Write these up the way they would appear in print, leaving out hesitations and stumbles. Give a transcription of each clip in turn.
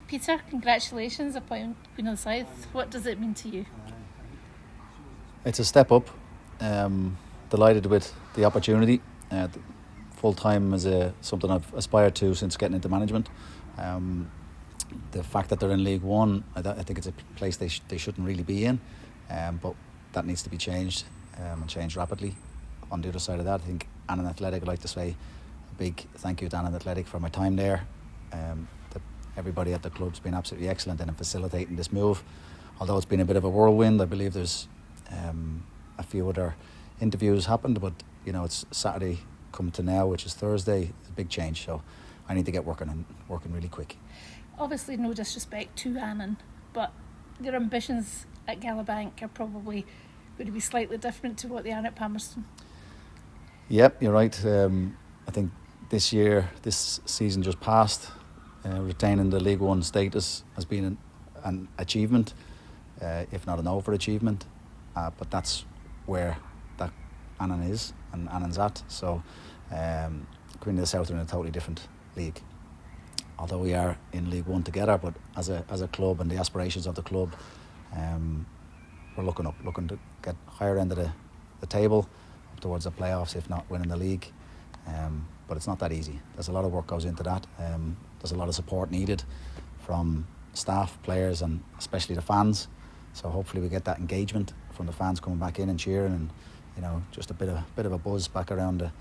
Peter, congratulations upon Queen of the South. What does it mean to you? It's a step up. Delighted with the opportunity. Full time is something I've aspired to since getting into management. The fact that they're in League One, I think it's a place they shouldn't really be in, but that needs to be changed and changed rapidly. On the other side of that, I think Annan Athletic, I'd like to say a big thank you to Annan Athletic for my time there. Everybody at the club's been absolutely excellent in facilitating this move. Although it's been a bit of a whirlwind, I believe there's a few other interviews happened, but it's Saturday come to now, which is Thursday. It's a big change, so I need to get working really quick. Obviously, no disrespect to Annan, but their ambitions at Gallowbank are probably going to be slightly different to what they are at Palmerston. Yep, you're right. I think this season just passed, retaining the League One status has been an achievement, if not an overachievement. But that's where that Annan is and Annan's at. So Queen of the South are in a totally different league. Although we are in League One together, but as a club and the aspirations of the club, we're looking to get higher end of the table, up towards the playoffs, if not winning the league. But it's not that easy. There's a lot of work goes into that. There's a lot of support needed from staff, players, and especially the fans. So hopefully we get that engagement from the fans coming back in and cheering, and just a bit of a buzz back around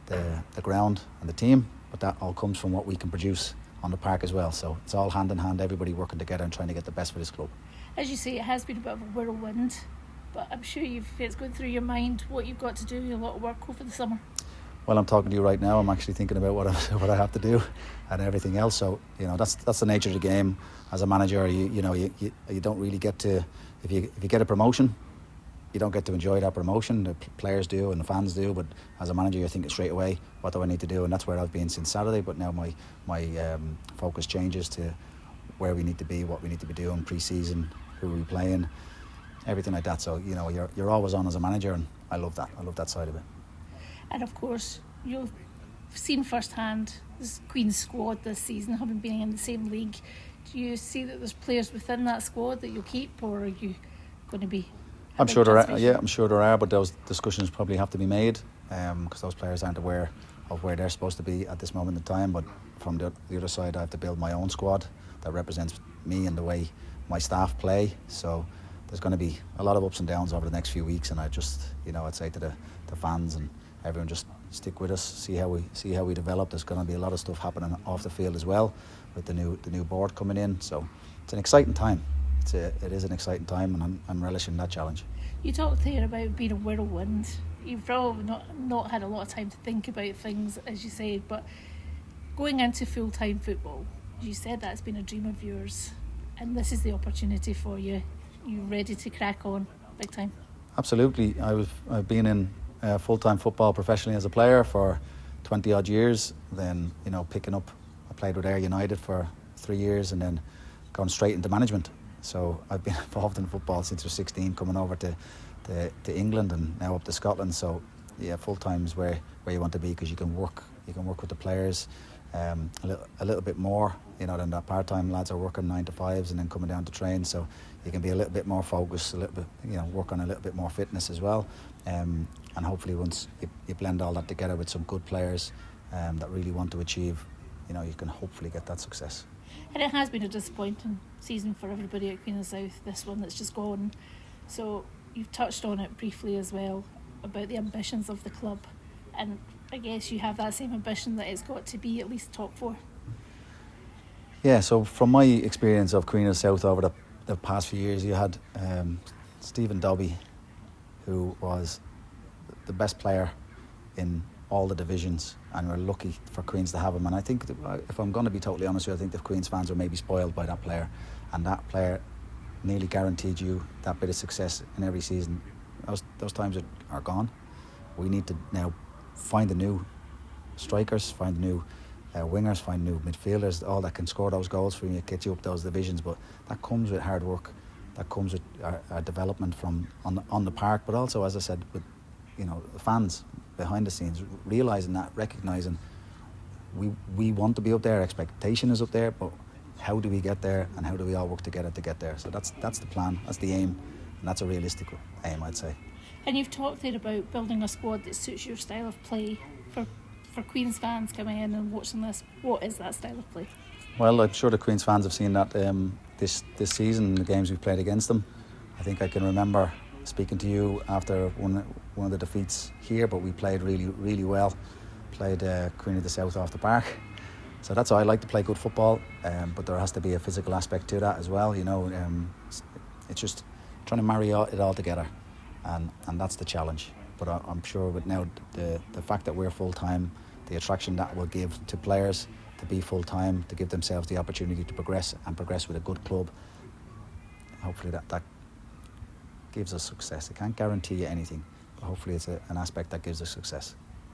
the ground and the team. But that all comes from what we can produce on the park as well. So it's all hand in hand, everybody working together and trying to get the best for this club. As you say, it has been a bit of a whirlwind, but I'm sure it's going through your mind what you've got to do, a lot of work over the summer. Well, I'm talking to you right now. I'm actually thinking about what I have to do and everything else. So that's the nature of the game. As a manager, you don't really get to, if you get a promotion, you don't get to enjoy that promotion. The players do and the fans do, but as a manager, you're thinking straight away, what do I need to do? And that's where I've been since Saturday. But now my focus changes to where we need to be, what we need to be doing pre-season, who we're playing, everything like that. So you're always on as a manager, and I love that. I love that side of it. And of course, you've seen firsthand this Queen's squad this season, having been in the same league. Do you see that there's players within that squad that you'll keep, or are you going to be? I'm sure there are. Yeah, I'm sure there are, but those discussions probably have to be made because those players aren't aware of where they're supposed to be at this moment in time. But from the other side, I have to build my own squad that represents me and the way my staff play. So there's going to be a lot of ups and downs over the next few weeks, and I'd say to the fans and everyone, just stick with us, see how we develop. There's going to be a lot of stuff happening off the field as well, with the new board coming in. So it's an exciting time. It is an exciting time, and I'm relishing that challenge. You talked there about being a whirlwind. You've probably not had a lot of time to think about things, as you said, but going into full-time football, you said that's been a dream of yours, and this is the opportunity for you. You ready to crack on big time? Absolutely. I've been in full-time football professionally as a player for 20 odd years. Then picking up, I played with Ayr United for 3 years, and then gone straight into management. So I've been involved in football since I was 16, coming over to England and now up to Scotland. So yeah, full time is where you want to be, because you can work with the players a little bit more, than that part time lads are working 9 to 5s and then coming down to train. So you can be a little bit more focused, a little bit, work on a little bit more fitness as well. And hopefully once you blend all that together with some good players that really want to achieve, you can hopefully get that success. And it has been a disappointing season for everybody at Queen of the South, this one that's just gone. So you've touched on it briefly as well, about the ambitions of the club. And I guess you have that same ambition that it's got to be at least top 4. Yeah, so from my experience of Queen of the South over the past few years, you had Stephen Dobby, who was the best player in all the divisions, and we're lucky for Queens to have him. And I think, if I'm going to be totally honest with you, I think the Queens fans were maybe spoiled by that player, and that player nearly guaranteed you that bit of success in every season. Those times are gone. We need to now find the new strikers, find new wingers, find new midfielders, all that can score those goals for you, get you up those divisions. But that comes with hard work, that comes with our development from on the park, but also, as I said, with the fans behind the scenes, realising that, recognising we want to be up there, expectation is up there, but how do we get there, and how do we all work together to get there. So that's the plan, that's the aim, and that's a realistic aim, I'd say. And you've talked there about building a squad that suits your style of play. For Queen's fans coming in and watching this, what is that style of play? Well, I'm sure the Queen's fans have seen that this season, the games we've played against them. I think I can remember speaking to you after one of the defeats here, but we played really, really well. Played Queen of the South off the park. So that's how I like to play good football, but there has to be a physical aspect to that as well. You know, it's just trying to marry it all together, and that's the challenge. But I'm sure with now the fact that we're full time, the attraction that will give to players to be full time, to give themselves the opportunity to progress with a good club. Hopefully that gives us success. I can't guarantee you anything, but hopefully it's an aspect that gives us success.